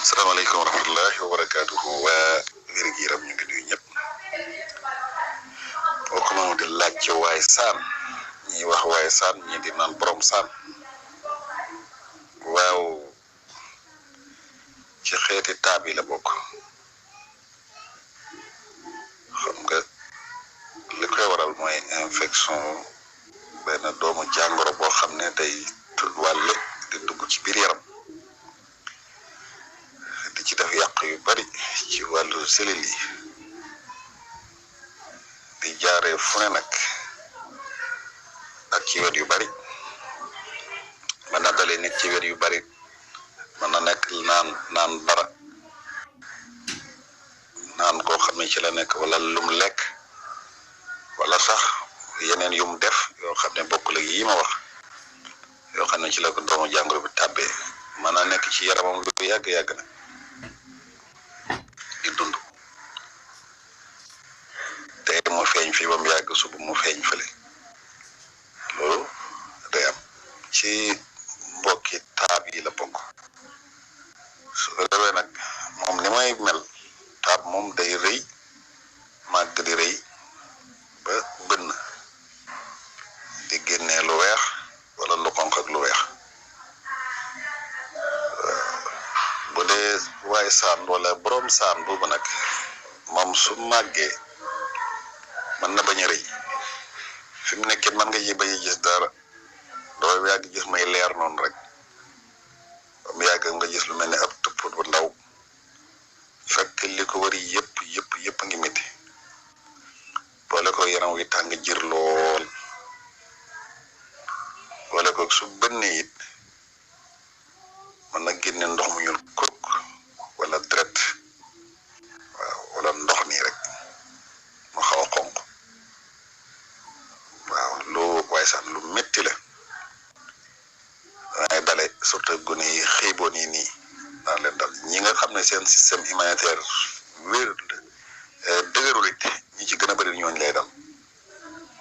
Assalamualaikum warahmatullahi wabarakatuh. Waa wér gi yaram ñu ngi nuyu ñëpp kooku moom di laaj ci waay saan ñi wax waay saan ñi di naan borom saan waaw ci xeeti taab yi la bokk xam nga li koy waral mooy infection benn doomu jàngoro boo xam ne day wàlle di dugg ci biir yaram di ci def yàq yu bari ci wàllu cellules yi di jaaree fu ne nag ak ci wet yu bari mën na dalee nit ci wet yu bari mën na nekk naan dara naan koo xam ne ci la nekk wala lum lekk wala sax yeneen yum def yoo xam ne bokkul ak yi ma wax yoo xam ne ci la ko doomu jàngoro bi tàbbee mën na nekk ci yaramam lu yàgg na di dund tey mu feeñ fi ba mu yàgg suba mu feeñ fële loolu day am ci mbokki taab yi la bokk su ko defee nag moom ni may mel taab moom day rëy màgg di rëy ba bënn di génnee lu weex wala lu xonq ak lu weex bu dee waay saan wala borom saan boobu nag moom su màggee mën na bañ a rëy fi mu nekkee mën nga ji bañ a gis dara doo yàgg gis may leer noonu rek ba mu yàgg nga gis lu mel ne ab tupp bu ndaw fekk li ko wari yëpp a ngi métti boole ko yaram wi tàng jër lool boole ko su bënnee it mën na génne ndox mu ñuul kuk wala deret waaw wala ndox nii rek mu xaw a xonq waaw lu waay sax lu métti la dangay dale surtout gune yi xiiboon yi nii daan leen dal ñi nga xam ne seen système immunitaire wér dëgërul it ñi ci gën a bëri ñooñu lay dal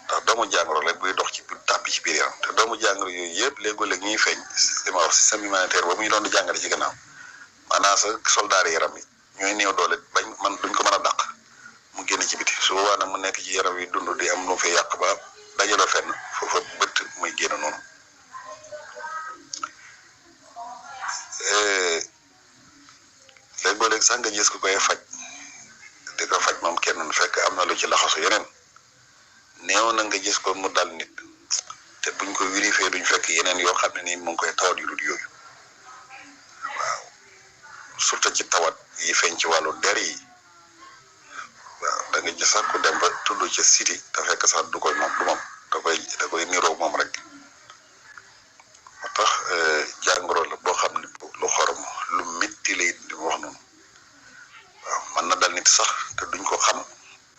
ndax doomu jàngoro rek buy dox ci tàbbi ci biir yaram te doomu jàngoro yooyu yëpp léegoo-léeg ñuy feeñ li ma wax système immunitaire ba muy doon di jàngale ci gannaaw maanaam sa soldaar yaram yi ñooy néew doole bañ man duñ ko mën a dàq mu génn ci biti su boobaa nag mu nekk ci yaram yi dund di am lu fay yàq ba dajaloo fenn foofa bët muy génn noonu léegoo-léeg sax nga gis ko koy faj di ko faj moom kenn fekk am na lu ci laxasu yeneen néew na nga gis ko mu dal nit te buñ ko vérifié duñ fekk yeneen yoo xam ne nii mu ngi koy tawat yu dul yooyu waaw surtout ci tawat yi feeñ ci wàllu der yi waaw da nga gis sax ku dem ba tudd ci siti te fekk sax du koy moom du moom da koy niroo moom rek moo tax jàngoro la boo xam ne lu xorom lu métti lay di wax noonu waaw mën na dal nit sax te duñ ko xam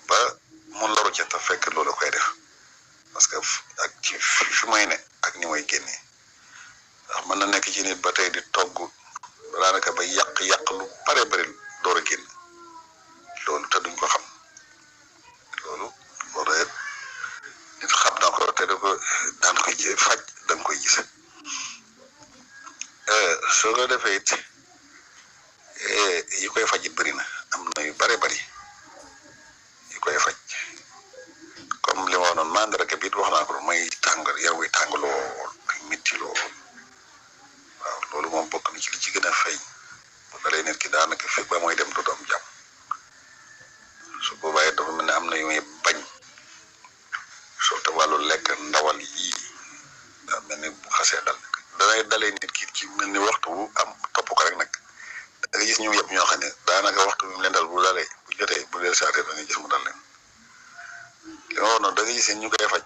ba mu loru ca te fekk loolu koy def parce que ak ci fi may ne ak ni may génnee ndax mën na nekk ci nit ba tey di togg daanaka ba yàq lu bare bari door a génn loolu te duñ ko xam loolu loolu nit xam na ko te da ko daan koy faj da nga koy gis soo ko defee it yi koy faj it bëri na am na yu bare bari yi koy faj comme li ma wax noonu mandarga bi it wax naa ko mooy tàngal yaram wi tàng lool ak métti lool waaw loolu moom bokk na ci li ci gën a feeñ bu dalee nit ki daanaka fekk ba mooy dem du doom jàmm su boobaa it dafa mel ne am na yu muy bañ surtout wàllu lekk ndawal yii daa mel ni bu xasee dalee nit ki ci mel ni waxtu bu am topp ko rek nag da nga gis ñu yëpp ñoo xam ne daanaka waxtu bi mu leen dal bu dalee bu jotee bu leen saatee da nga gis mu dal leen li ma wax noonu da nga gis ñu koy faj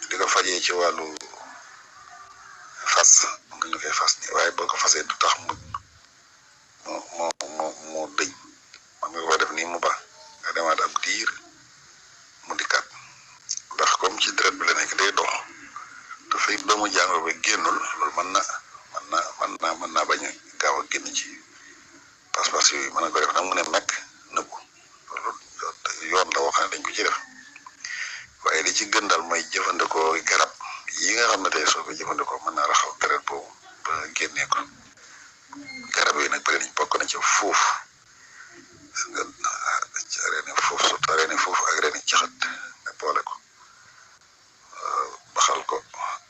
di ko fajee ci wàllu fas nga ñu koy fas nii waaye boo ko fasee du tax mu dëñ man nga ko def nii mu baax nga demaat ab diir mu dikkaat ndax comme ci deret bi la nekk day dox te fay doomu jàngoro bi génnul loolu mën naa bañ a gaaw a génn ci pas-pas yooyu mën na ko def nag mu ne mekk nëbbu loolu yoon la wax ne dañ ko ci def waaye li ci gën daal mooy jëfandikoo garab yi nga xam ne tey soo ko jëfandikoo mën naa raxaw deret boobu ba génnee ko garab yi nag bëri nañ bokk na ci fuuf nga reeni fuuf surtout reeni fuuf ak reeni caxat nga boole ko baxal ko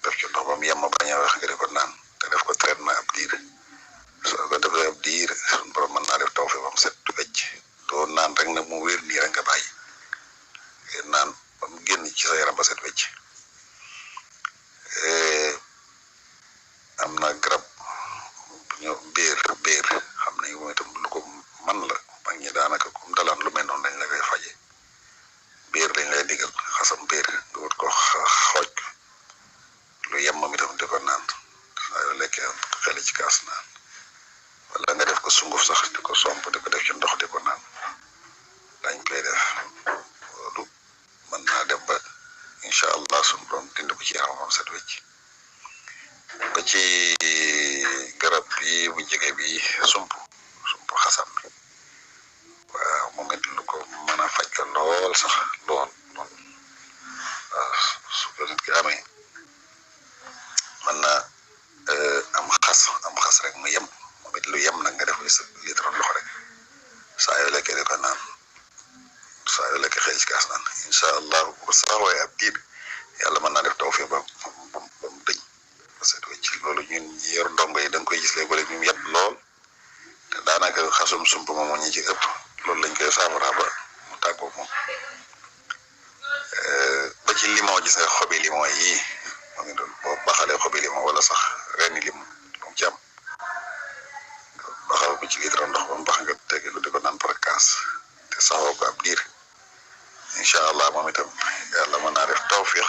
def ci ndox ba mu yem bañ a wax nga di ko naan te def ko traitement ab diir soo ko defee ab diir suñu borom mën naa def taw fi ba mu set wecc doo naan rek nag mu wér nii rek nga bàyyi ngeen naan ba mu génn ci sa yaram ba set wecc am na garab ñoo béer xam nañ mooy itam lu ko man la mag ñi daanaka comme dalaan lu mel noonu dañ la koy faje béer dañ lay digal xasam béer nga wut ko xooj ko lu yem moom itam di ko naan saa yoo lekkee xeli ci kaas naan wala nga def ko sunguf sax di ko somp di ko def ci ndox di ko naan dañ koy def loolu mën naa dem ba incha allah suñu borom dindi ko ci yaramam set wecc ba ci garab bi bu jege bi sump xasam bi waaw moom it lu ko mën a faj la lool sax lool waaw su ko nit ki amee mën na am xas rek mu yem moom it lu yem nag nga def sa litre ndox rek saa yoo lekkee di ko naan saa yoo lekkee xëy ci kaas naan incha allah bu saxooy ab diir yàlla mën naa def taw fi ba mu dëñ set wecc loolu ñun yor ndongo yi da nga koy gis léegi ñu yëpp lool te daanaka xasum sump moom moo ñu ci ëpp loolu lañ koy saafara ba mu tàggoo moom ba ci limon gis nga xobi limon yi moo ngi doon boo baxalee xobi limon wala sax reeni limon moom ci am baxal ko ci litre ndox ba mu bax nga tege ko di ko naan par kaas te saxoo ko ab diir incha allah moom itam yàlla mën naa def tawfiix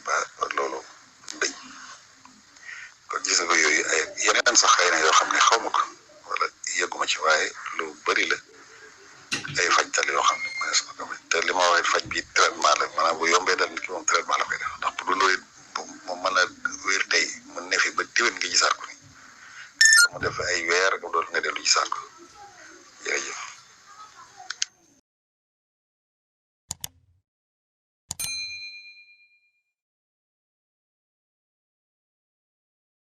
ba loolu dëñ kon gis nga ko yooyu ay yeneen sax xëy na yoo xam ne xaw ma ko wala yëgguma ci waaye lu bari la ay fajtal yoo xam ne mënees na ko te li ma wax faj bi traitement la maanaam bu yombee dal nit ki moom traitement la koy def ndax bu dul moom mën a wér tey mu ne fi ba déwén nga gisaat ko ni mu def ay weer nga doon nga dellu gisaat ko